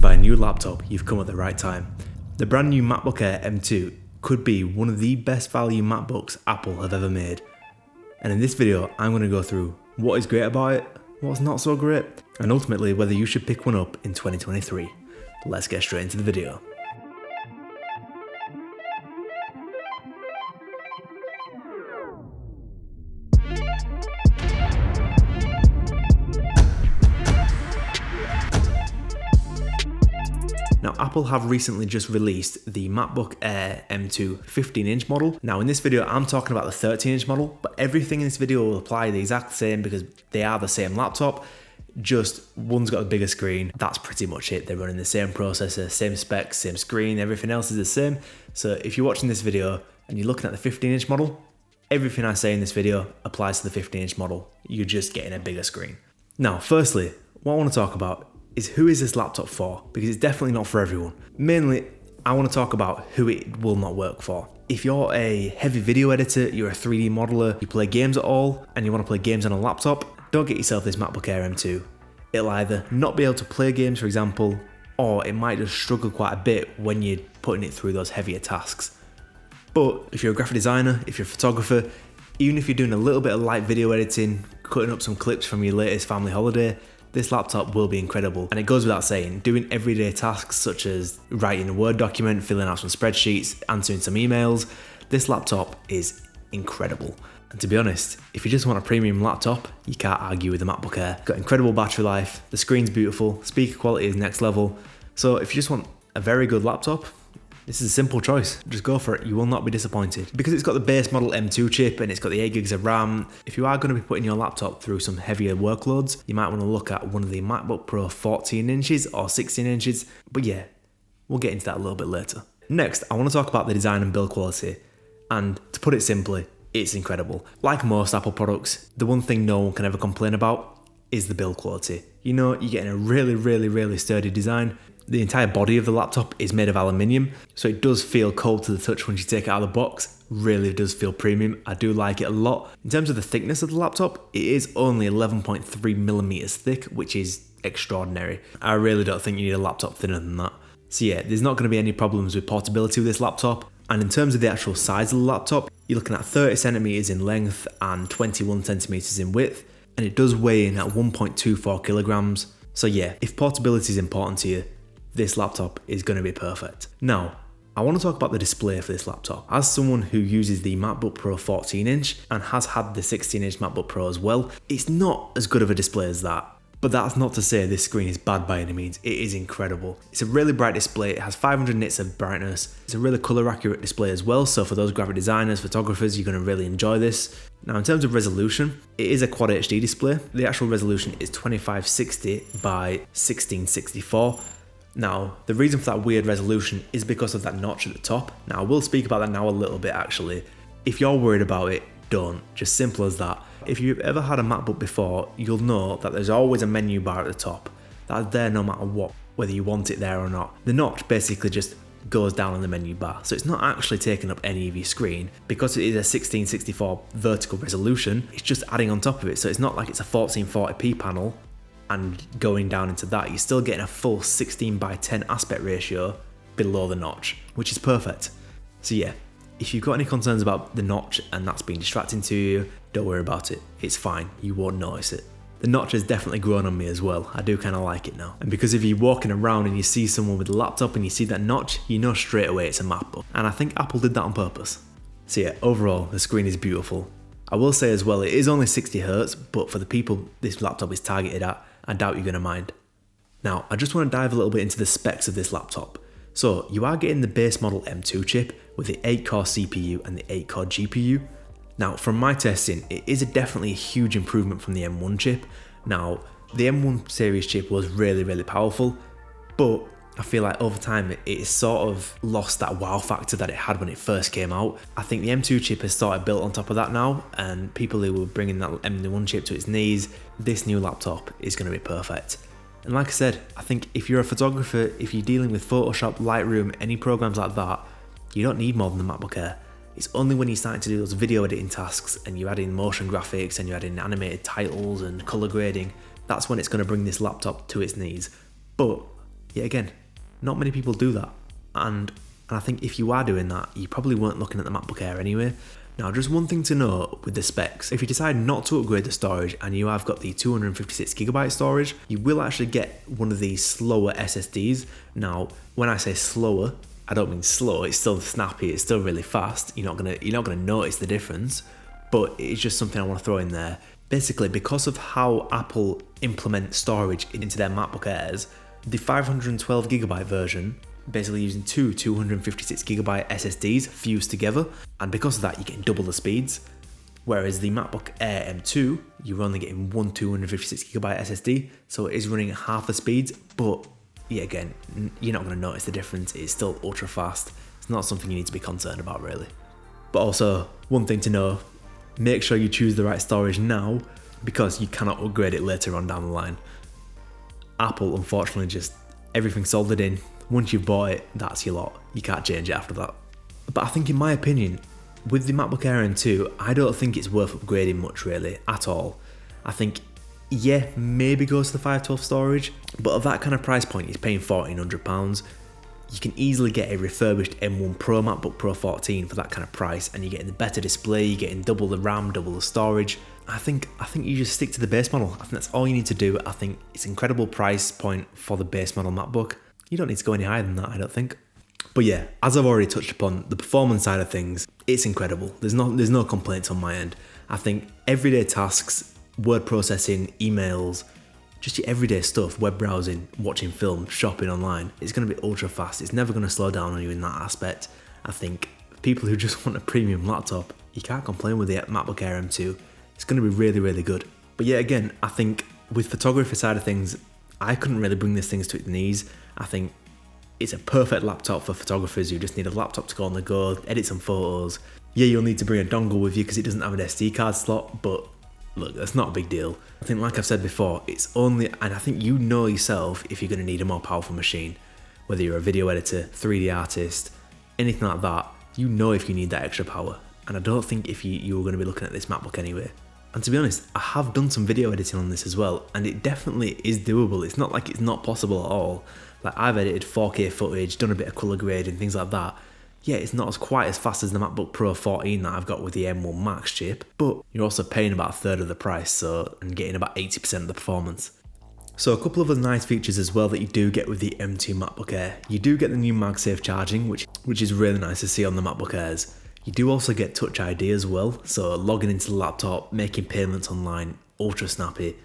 buy a new laptop, you've come at the right time. The brand new MacBook Air M2 could be one of the best value MacBooks Apple have ever made. And in this video, I'm going to go through what is great about it, what's not so great, and ultimately whether you should pick one up in 2023. Let's get straight into the video. Now, Apple have recently just released the MacBook Air M2 15-inch model. Now, in this video, I'm talking about the 13-inch model, but everything in this video will apply the exact same because they are the same laptop, just one's got a bigger screen. That's pretty much it. They're running the same processor, same specs, same screen, everything else is the same. So if you're watching this video and you're looking at the 15-inch model, everything I say in this video applies to the 15-inch model. You're just getting a bigger screen. Now, firstly, what I want to talk about is who is this laptop for? Because it's definitely not for everyone. Mainly, I want to talk about who it will not work for. If you're a heavy video editor, you're a 3D modeler, you play games at all, and you want to play games on a laptop, don't get yourself this MacBook Air M2. It'll either not be able to play games, for example, or it might just struggle quite a bit when you're putting it through those heavier tasks. But if you're a graphic designer, if you're a photographer, even if you're doing a little bit of light video editing, cutting up some clips from your latest family holiday, this laptop will be incredible. And it goes without saying, doing everyday tasks such as writing a Word document, filling out some spreadsheets, answering some emails, this laptop is incredible. And to be honest, if you just want a premium laptop, you can't argue with the MacBook Air. It's got incredible battery life, the screen's beautiful, speaker quality is next level. So if you just want a very good laptop, this is a simple choice. Just go for it, you will not be disappointed. Because it's got the base model M2 chip and it's got the 8 gigs of RAM, if you are going to be putting your laptop through some heavier workloads, you might want to look at one of the MacBook Pro 14 inches or 16 inches. But yeah, we'll get into that a little bit later. Next, I want to talk about the design and build quality. And to put it simply, it's incredible. Like most Apple products, the one thing no one can ever complain about is the build quality. You know, you're getting a really sturdy design. The entire body of the laptop is made of aluminium, so it does feel cold to the touch when you take it out of the box. Really does feel premium. I do like it a lot. In terms of the thickness of the laptop, it is only 11.3 millimeters thick, which is extraordinary. I really don't think you need a laptop thinner than that. So yeah, there's not going to be any problems with portability with this laptop. And in terms of the actual size of the laptop, you're looking at 30 centimeters in length and 21 centimeters in width, and it does weigh in at 1.24 kilograms. So yeah, if portability is important to you, this laptop is going to be perfect. Now, I want to talk about the display for this laptop. As someone who uses the MacBook Pro 14-inch and has had the 16-inch MacBook Pro as well, it's not as good of a display as that. But that's not to say this screen is bad by any means. It is incredible. It's a really bright display. It has 500 nits of brightness. It's a really color accurate display as well. So for those graphic designers, photographers, you're going to really enjoy this. Now in terms of resolution, it is a Quad HD display. The actual resolution is 2560 by 1664. Now, the reason for that weird resolution is because of that notch at the top. Now, I will speak about that now a little bit actually. If you're worried about it, don't. Just simple as that. If you've ever had a MacBook before, you'll know that there's always a menu bar at the top. That's there no matter what, whether you want it there or not. The notch basically just goes down on the menu bar, so it's not actually taking up any of your screen. Because it is a 1664 vertical resolution, it's just adding on top of it, so it's not like it's a 1440p panel and going down into that. You're still getting a full 16 by 10 aspect ratio below the notch, which is perfect. So yeah, if you've got any concerns about the notch and that's been distracting to you, don't worry about it. It's fine, you won't notice it. The notch has definitely grown on me as well. I do kind of like it now. And because if you're walking around and you see someone with a laptop and you see that notch, you know straight away it's a MacBook. And I think Apple did that on purpose. So yeah, overall, the screen is beautiful. I will say as well, it is only 60 Hz, but for the people this laptop is targeted at, I doubt you're going to mind. Now, I just want to dive a little bit into the specs of this laptop. So, you are getting the base model M2 chip with the 8-core CPU and the 8-core GPU. Now, from my testing, it is definitely a huge improvement from the M1 chip. Now, the M1 series chip was really powerful, but I feel like over time it's sort of lost that wow factor that it had when it first came out. I think the M2 chip has started built on top of that now, and people who were bringing that M1 chip to its knees, this new laptop is going to be perfect. And like I said, I think if you're a photographer, if you're dealing with Photoshop, Lightroom, any programs like that, you don't need more than the MacBook Air. It's only when you're starting to do those video editing tasks and you add in motion graphics and you add in animated titles and color grading, that's when it's going to bring this laptop to its knees. But Yet again, not many people do that. And I think if you are doing that, you probably weren't looking at the MacBook Air anyway. Now, just one thing to note with the specs, if you decide not to upgrade the storage and you have got the 256GB storage, you will actually get one of these slower SSDs. Now, when I say slower, I don't mean slow, it's still snappy, it's still really fast. You're not gonna notice the difference, but it's just something I want to throw in there. Basically, because of how Apple implements storage into their MacBook Airs, the 512GB version, basically using two 256GB SSDs fused together, and because of that, you're getting double the speeds. Whereas the MacBook Air M2, you're only getting one 256GB SSD, so it is running at half the speeds, but yeah, again, you're not going to notice the difference. It's still ultra fast. It's not something you need to be concerned about, really. But also, one thing to know, make sure you choose the right storage now, because you cannot upgrade it later on down the line. Apple, unfortunately, just everything's soldered in. Once you've bought it, that's your lot. You can't change it after that. But I think, in my opinion, with the MacBook Air M2, I don't think it's worth upgrading much, really, at all. I think, yeah, maybe go to the 512 storage, but at that kind of price point, you're paying £1,400. You can easily get a refurbished M1 Pro MacBook Pro 14 for that kind of price, and you're getting the better display, you're getting double the RAM, double the storage. I think you just stick to the base model. I think that's all you need to do. I think it's an incredible price point for the base model MacBook. You don't need to go any higher than that, I don't think. But yeah, as I've already touched upon, the performance side of things, it's incredible. There's no complaints on my end. I think everyday tasks, word processing, emails, just your everyday stuff, web browsing, watching films, shopping online, it's going to be ultra fast. It's never going to slow down on you in that aspect. I think people who just want a premium laptop, you can't complain with the MacBook Air M2. It's going to be really, really good. But yeah, again, I think with photography side of things, I couldn't really bring this thing to its knees. I think it's a perfect laptop for photographers who just need a laptop to go on the go, edit some photos. Yeah, you'll need to bring a dongle with you because it doesn't have an SD card slot, but look, that's not a big deal. I think, like I've said before, it's only, and I think you know yourself if you're going to need a more powerful machine. Whether you're a video editor, 3D artist, anything like that, you know if you need that extra power. And I don't think if you were going to be looking at this MacBook anyway. And to be honest, I have done some video editing on this as well, and it definitely is doable. It's not like it's not possible at all. Like, I've edited 4K footage, done a bit of colour grading, things like that. Yeah, it's not quite as fast as the MacBook Pro 14 that I've got with the M1 Max chip, but you're also paying about a third of the price, and getting about 80% of the performance. So a couple of other nice features as well that you do get with the M2 MacBook Air. You do get the new MagSafe charging, which is really nice to see on the MacBook Airs. You do also get Touch ID as well, so logging into the laptop, making payments online, ultra snappy.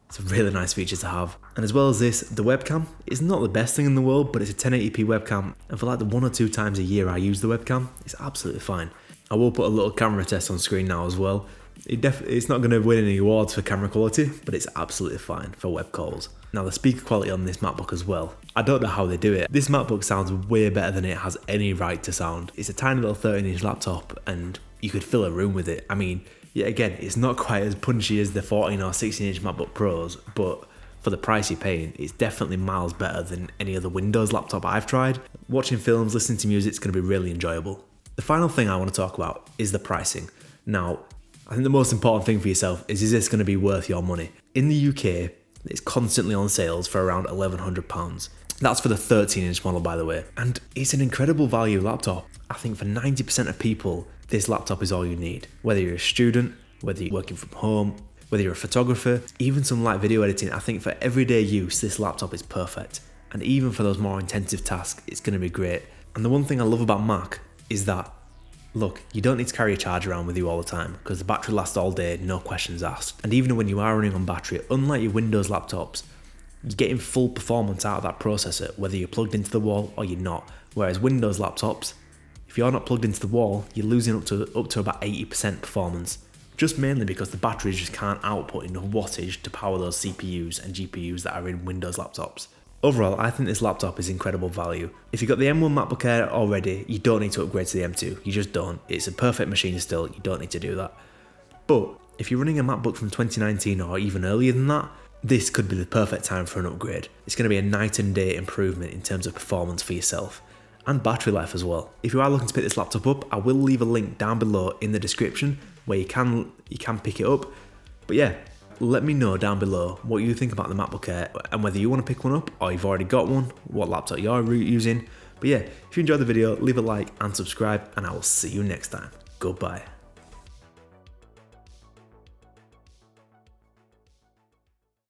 It's a really nice feature to have. And as well as this, the webcam is not the best thing in the world, but it's a 1080p webcam, and for like the 1 or 2 times a year I use the webcam, it's absolutely fine. I will put a little camera test on screen now as well. It's not going to win any awards for camera quality, but it's absolutely fine for web calls. Now, the speaker quality on this MacBook as well, I don't know how they do it. This MacBook sounds way better than it has any right to sound. It's a tiny little 13-inch laptop and you could fill a room with it. I mean, yeah, again, it's not quite as punchy as the 14 or 16-inch MacBook Pros, but for the price you're paying, it's definitely miles better than any other Windows laptop I've tried. Watching films, listening to music is going to be really enjoyable. The final thing I want to talk about is the pricing. Now, I think the most important thing for yourself is this going to be worth your money? In the UK, it's constantly on sales for around £1,100. That's for the 13-inch model, by the way. And it's an incredible value laptop. I think for 90% of people, this laptop is all you need. Whether you're a student, whether you're working from home, whether you're a photographer, even some light video editing, I think for everyday use, this laptop is perfect. And even for those more intensive tasks, it's going to be great. And the one thing I love about Mac is that, look, you don't need to carry a charger around with you all the time because the battery lasts all day, no questions asked. And even when you are running on battery, unlike your Windows laptops, you're getting full performance out of that processor, whether you're plugged into the wall or you're not. Whereas Windows laptops, if you're not plugged into the wall, you're losing up to about 80% performance. Just mainly because the batteries just can't output enough wattage to power those CPUs and GPUs that are in Windows laptops. Overall, I think this laptop is incredible value. If you've got the M1 MacBook Air already, you don't need to upgrade to the M2. You just don't. It's a perfect machine still. You don't need to do that. But if you're running a MacBook from 2019 or even earlier than that, this could be the perfect time for an upgrade. It's going to be a night and day improvement in terms of performance for yourself and battery life as well. If you are looking to pick this laptop up, I will leave a link down below in the description where you can pick it up. But yeah, let me know down below what you think about the MacBook Air and whether you want to pick one up or you've already got one, what laptop you're using. But yeah, if you enjoyed the video, leave a like and subscribe, and I will see you next time. Goodbye.